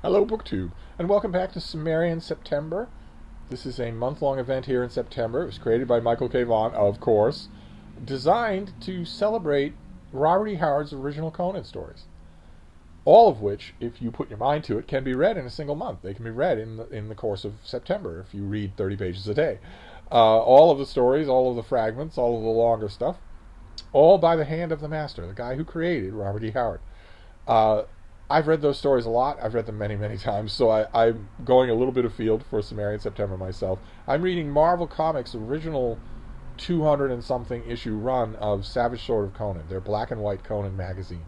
Hello, BookTube, and welcome back to Cimmerian September. This is a month-long event here in September. It was created by Michael K. Vaughan, of course, designed to celebrate Robert E. Howard's original Conan stories. All of which, if you put your mind to it, can be read in a single month. They can be read in the course of September if you read 30 pages a day. All of the stories, all of the fragments, all of the longer stuff, all by the hand of the master, the guy who created Robert E. Howard. I've read those stories a lot. I've read them many, many times, so I'm going a little bit afield for Cimmerian September myself. I'm reading Marvel Comics' original 200 and something issue run of Savage Sword of Conan, their black and white Conan magazine.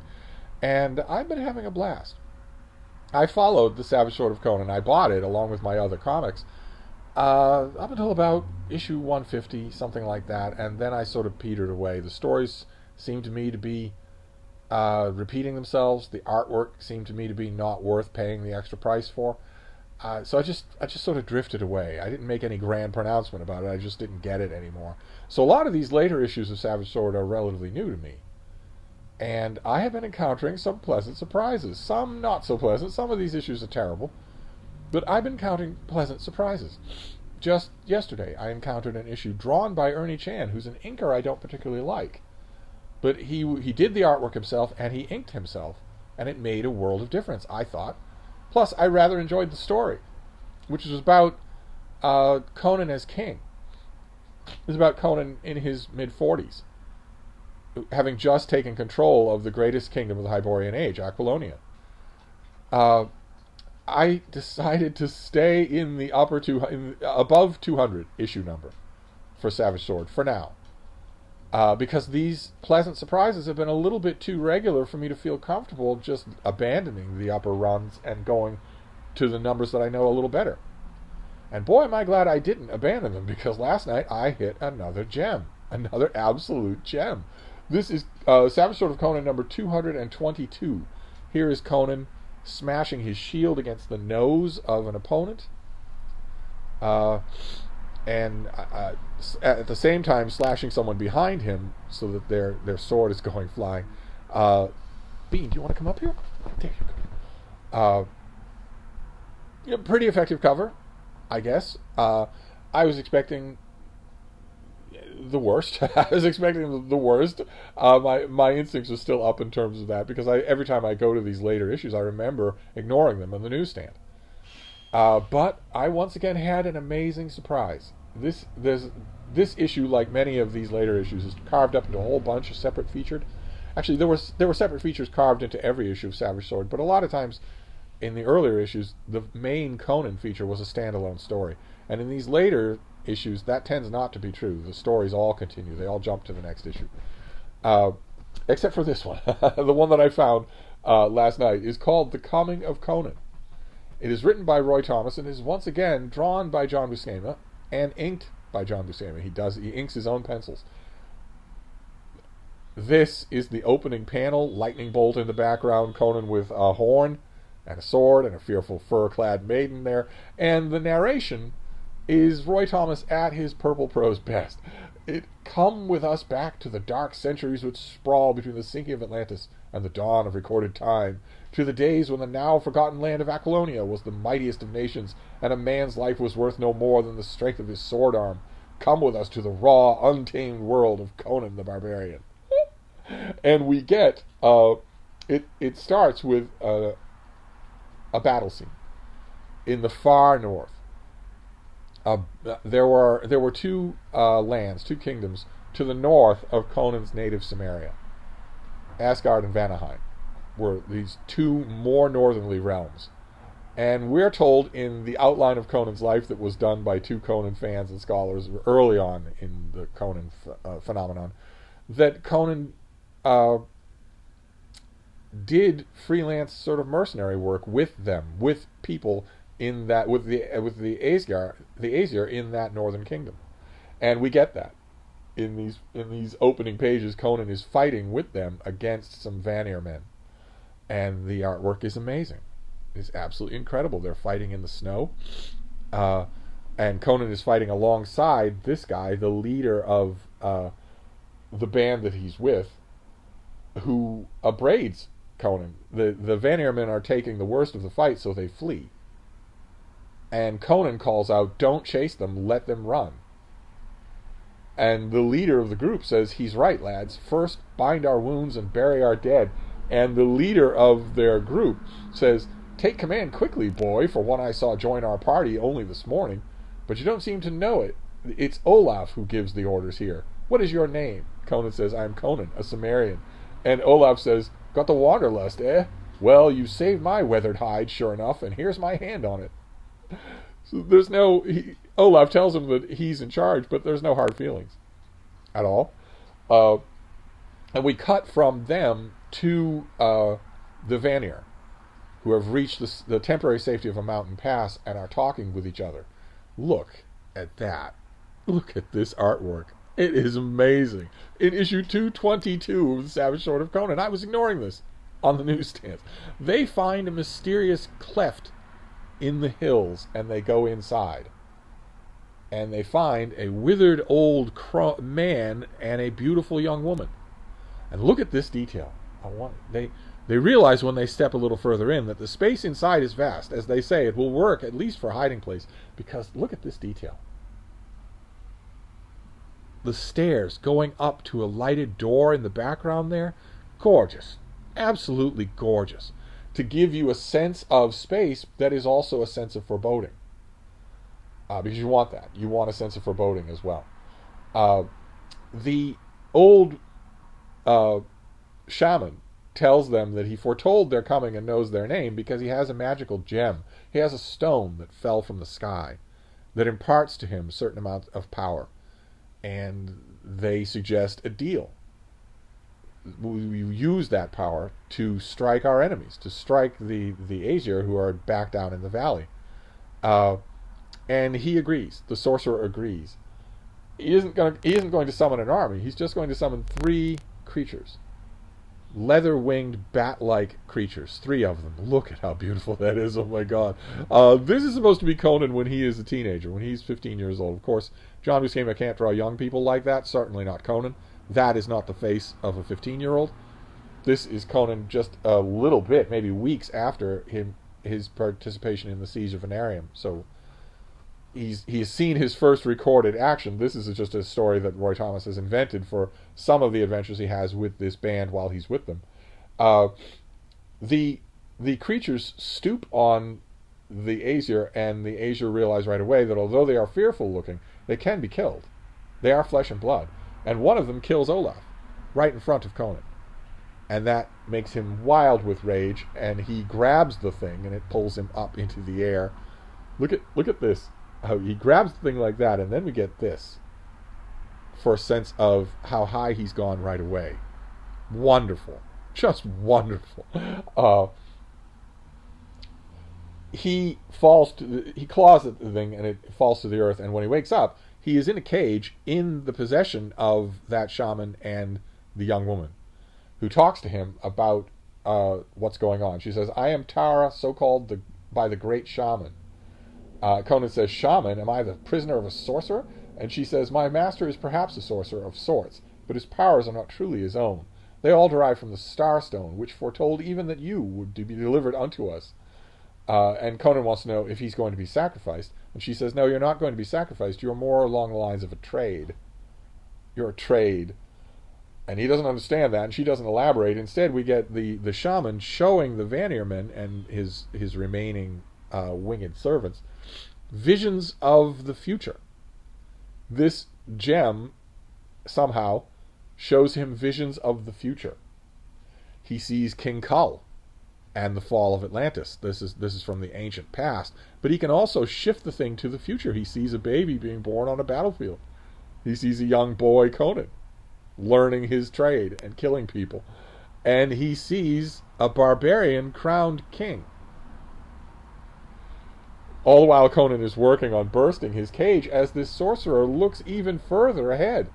And I've been having a blast. I followed the Savage Sword of Conan. I bought it along with my other comics up until about issue 150, something like that, and then I sort of petered away. The stories seemed to me to be repeating themselves. The artwork seemed to me to be not worth paying the extra price for. So I just sort of drifted away. I didn't make any grand pronouncement about it. I just didn't get it anymore. So a lot of these later issues of Savage Sword are relatively new to me. And I have been encountering some pleasant surprises. Some not so pleasant. Some of these issues are terrible. But I've been encountering pleasant surprises. Just yesterday, I encountered an issue drawn by Ernie Chan, who's an inker I don't particularly like. But he did the artwork himself, and he inked himself, and it made a world of difference, I thought. Plus, I rather enjoyed the story, which is about Conan as king. It's about Conan in his mid-40s, having just taken control of the greatest kingdom of the Hyborian Age, Aquilonia. I decided to stay in the above 200 issue number for Savage Sword for now. Because these pleasant surprises have been a little bit too regular for me to feel comfortable just abandoning the upper runs and going to the numbers that I know a little better. And boy, am I glad I didn't abandon them, because last night I hit another gem. Another absolute gem. This is Savage Sword of Conan number 222. Here is Conan smashing his shield against the nose of an opponent. And at the same time slashing someone behind him so that their sword is going flying. Bean, do you want to come up here? There you go. Yeah, pretty effective cover, I guess. I was expecting the worst. I was expecting the worst. My instincts are still up in terms of that, because every time I go to these later issues, I remember ignoring them on the newsstand. But I once again had an amazing surprise. This issue, like many of these later issues, is carved up into a whole bunch of separate featured. Actually, there were separate features carved into every issue of Savage Sword, but a lot of times in the earlier issues, the main Conan feature was a standalone story. And in these later issues, that tends not to be true. The stories all continue. They all jump to the next issue. Except for this one. The one that I found last night is called The Coming of Conan. It is written by Roy Thomas and is once again drawn by John Buscema and inked by John Buscema. He inks his own pencils. This is the opening panel, lightning bolt in the background, Conan with a horn and a sword and a fearful fur-clad maiden there, and the narration is Roy Thomas at his purple prose best. It come with us back to the dark centuries which sprawl between the sinking of Atlantis and the dawn of recorded time, to the days when the now forgotten land of Aquilonia was the mightiest of nations, and a man's life was worth no more than the strength of his sword arm. Come with us to the raw, untamed world of Conan the Barbarian. And we get, it starts with a battle scene in the far north. There were two lands, two kingdoms, to the north of Conan's native Cimmeria. Asgard and Vanaheim were these two more northerly realms. And we're told in the outline of Conan's life that was done by two Conan fans and scholars early on in the Conan phenomenon, that Conan did freelance sort of mercenary work with them, with people in that, with the Aesir in that northern kingdom. And we get that. In these opening pages, Conan is fighting with them against some Vanir men. And the artwork is amazing. It's absolutely incredible. They're fighting in the snow. And Conan is fighting alongside this guy, the leader of the band that he's with, who abrades Conan. The Vanir men are taking the worst of the fight, so they flee. And Conan calls out, don't chase them, let them run. And the leader of the group says, he's right, lads. First, bind our wounds and bury our dead. And the leader of their group says, take command quickly, boy, for one I saw join our party only this morning. But you don't seem to know it. It's Olaf who gives the orders here. What is your name? Conan says, I am Conan, a Cimmerian. And Olaf says, got the wanderlust, eh? Well, you saved my weathered hide, sure enough, and here's my hand on it. So there's no... Olaf tells him that he's in charge, but there's no hard feelings at all. And we cut from them to the Vanir, who have reached the temporary safety of a mountain pass and are talking with each other. Look at that. Look at this artwork. It is amazing. In issue 222 of The Savage Sword of Conan, I was ignoring this on the newsstands. They find a mysterious cleft in the hills, and they go inside. And they find a withered old man and a beautiful young woman. And look at this detail. They realize when they step a little further in that the space inside is vast. As they say, it will work at least for hiding place. Because look at this detail. The stairs going up to a lighted door in the background there. Gorgeous. Absolutely gorgeous. To give you a sense of space that is also a sense of foreboding. Because you want that. You want a sense of foreboding as well. The old shaman tells them that he foretold their coming and knows their name because he has a magical gem. He has a stone that fell from the sky that imparts to him a certain amount of power. And they suggest a deal. We use that power to strike our enemies, to strike the Aesir who are back down in the valley. And he agrees. The sorcerer agrees. He isn't going to summon an army. He's just going to summon 3 creatures. Leather-winged, bat-like creatures. 3 of them. Look at how beautiful that is. Oh my god. This is supposed to be Conan when he is a teenager, when he's 15 years old. Of course, John Buscema can't draw young people like that. Certainly not Conan. That is not the face of a 15-year-old. This is Conan just a little bit, maybe weeks after his participation in the Siege of Venarium. So he's seen his first recorded action. This is just a story that Roy Thomas has invented for some of the adventures he has with this band while he's with them. The creatures stoop on the Aesir, and the Aesir realize right away that although they are fearful looking, they can be killed. They are flesh and blood. And one of them kills Olaf right in front of Conan. And that makes him wild with rage, and he grabs the thing and it pulls him up into the air. Look at this. How he grabs the thing like that, and then we get this for a sense of how high he's gone right away. Wonderful. Just wonderful. He claws at the thing and it falls to the earth, and when he wakes up, he is in a cage in the possession of that shaman and the young woman, who talks to him about what's going on. She says, I am Tara, so called by the great shaman. Conan says, shaman, am I the prisoner of a sorcerer? And she says, my master is perhaps a sorcerer of sorts, but his powers are not truly his own. They all derive from the Starstone, which foretold even that you would be delivered unto us. And Conan wants to know if he's going to be sacrificed. And she says, no, you're not going to be sacrificed. You're more along the lines of a trade. You're a trade. And he doesn't understand that, and she doesn't elaborate. Instead, we get the shaman showing the Vanir men and his remaining winged servants visions of the future. This gem somehow shows him visions of the future. He sees King Kull and the fall of Atlantis. This is from the ancient past. But he can also shift the thing to the future. He sees a baby being born on a battlefield. He sees a young boy, Conan, learning his trade and killing people. And he sees a barbarian crowned king. All the while Conan is working on bursting his cage as this sorcerer looks even further ahead.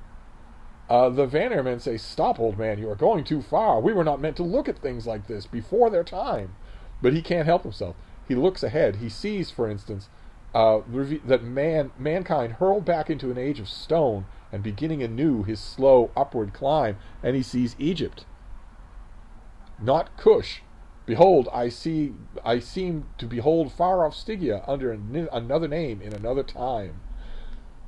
The Vanir men say, stop, old man, you are going too far. We were not meant to look at things like this before their time. But he can't help himself. He looks ahead. He sees, for instance, that mankind hurled back into an age of stone and beginning anew his slow upward climb, and he sees Egypt. not Cush. Behold, I seem to behold far off Stygia under another name in another time.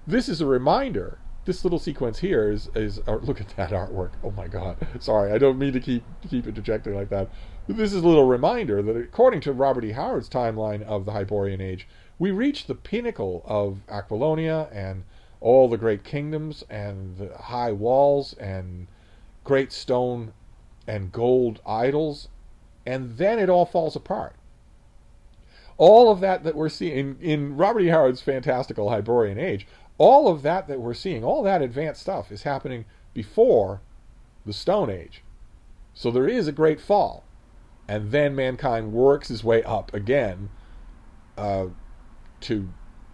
This is a reminder. This little sequence here is look at that artwork. Oh my God. Sorry, I don't mean to keep interjecting like that. But this is a little reminder that according to Robert E. Howard's timeline of the Hyborian Age, we reach the pinnacle of Aquilonia and all the great kingdoms and the high walls and great stone and gold idols, and then it all falls apart. All of that we're seeing in Robert E. Howard's fantastical Hyborian Age, all of that we're seeing, all that advanced stuff is happening before the Stone Age. So there is a great fall. And then mankind works his way up again to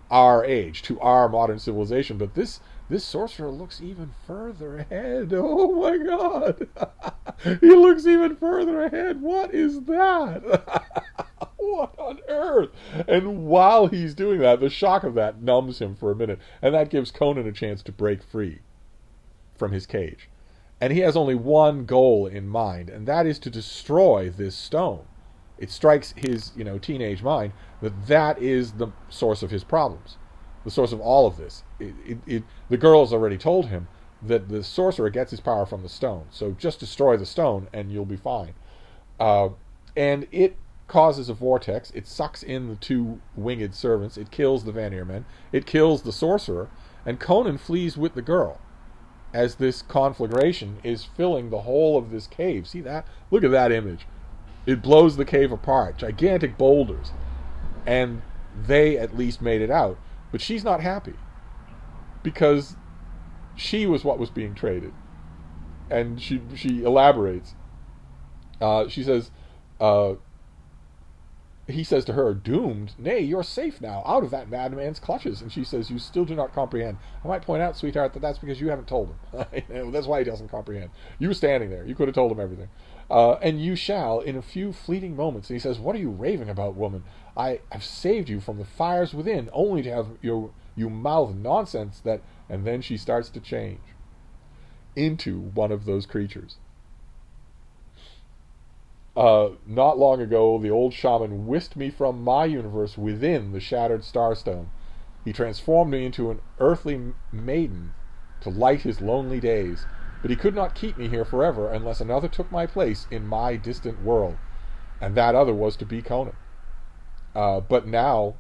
our age, to our modern civilization. But this sorcerer looks even further ahead. Oh my God. He looks even further ahead. What is that? What on earth? And while he's doing that, the shock of that numbs him for a minute. And that gives Conan a chance to break free from his cage. And he has only one goal in mind, and that is to destroy this stone. It strikes his, teenage mind that is the source of his problems, the source of all of this. The girl's already told him that the sorcerer gets his power from the stone. So just destroy the stone, and you'll be fine. And it causes a vortex. It sucks in the two winged servants. It kills the Vanir men. It kills the sorcerer, and Conan flees with the girl as this conflagration is filling the whole of this cave. See that? Look at that image. It blows the cave apart. Gigantic boulders. And they at least made it out. But she's not happy. Because she was what was being traded. And she elaborates. She says, he says to her, doomed? Nay, you're safe now, out of that madman's clutches. And she says, you still do not comprehend. I might point out, sweetheart, that that's because you haven't told him. That's why he doesn't comprehend. You were standing there. You could have told him everything. And you shall, in a few fleeting moments. And he says, what are you raving about, woman? I have saved you from the fires within, only to have you mouth nonsense that... And then she starts to change into one of those creatures. Not long ago, the old shaman whisked me from my universe within the shattered starstone. He transformed me into an earthly maiden to light his lonely days, but he could not keep me here forever unless another took my place in my distant world, and that other was to be Conan. But now,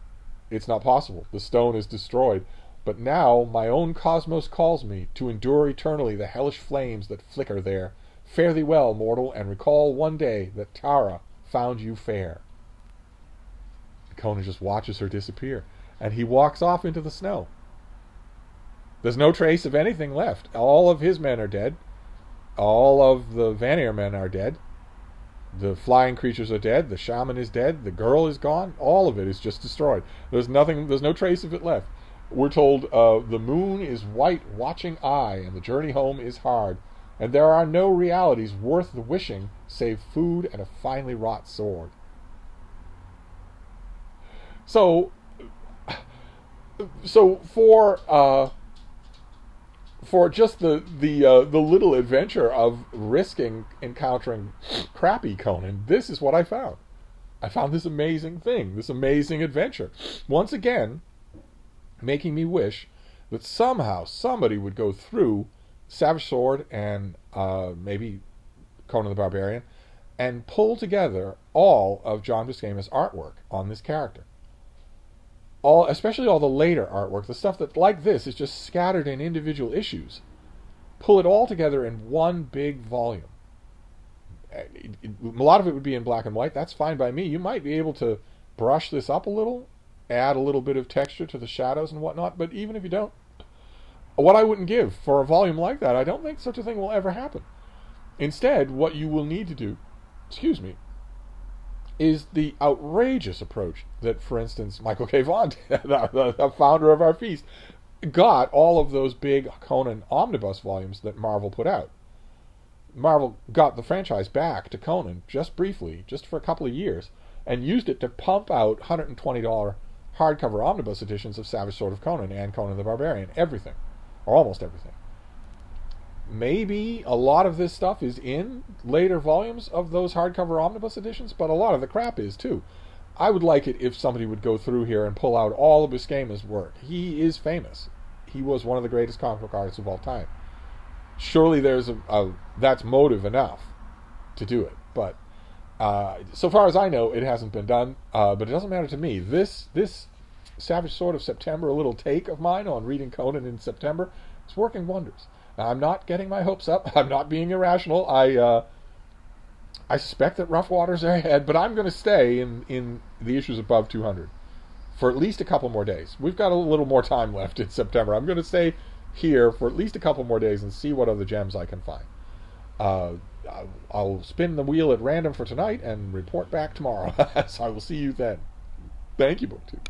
it's not possible. The stone is destroyed, but now my own cosmos calls me to endure eternally the hellish flames that flicker there. Fare thee well, mortal, and recall one day that Tara found you fair. Conan just watches her disappear, and he walks off into the snow. There's no trace of anything left. All of his men are dead. All of the Vanir men are dead. The flying creatures are dead. The shaman is dead. The girl is gone. All of it is just destroyed. There's no trace of it left. We're told the moon is white watching eye, and the journey home is hard. And there are no realities worth the wishing save food and a finely wrought sword. So for just the little adventure of risking encountering crappy Conan, this is what I found. I found this amazing thing, this amazing adventure. Once again, making me wish that somehow somebody would go through Savage Sword and maybe Conan the Barbarian and pull together all of John Buscema's artwork on this character. Especially all the later artwork, the stuff that, like this, is just scattered in individual issues. Pull it all together in one big volume. A lot of it would be in black and white. That's fine by me. You might be able to brush this up a little, add a little bit of texture to the shadows and whatnot, but even if you don't, what I wouldn't give for a volume like that, I don't think such a thing will ever happen. Instead, what you will need to do, is the outrageous approach that, for instance, Michael K. Vaughan, the founder of our feast, got all of those big Conan omnibus volumes that Marvel put out. Marvel got the franchise back to Conan just briefly, just for a couple of years, and used it to pump out $120 hardcover omnibus editions of Savage Sword of Conan and Conan the Barbarian. Everything. Or almost everything. maybe a lot of this stuff is in later volumes of those hardcover omnibus editions, but a lot of the crap is too. I would like it if somebody would go through here and pull out all of Buscema's work. He is famous. He was one of the greatest comic book artists of all time. Surely there's that's motive enough to do it. But so far as I know, it hasn't been done. But it doesn't matter to me. This Savage Sword of September, a little take of mine on reading Conan in September, is working wonders. Now, I'm not getting my hopes up. I'm not being irrational. I suspect that rough waters are ahead, but I'm going to stay in the issues above 200 for at least a couple more days. We've got a little more time left in September. I'm going to stay here for at least a couple more days and see what other gems I can find. I'll spin the wheel at random for tonight and report back tomorrow. So I will see you then. Thank you, BookTube.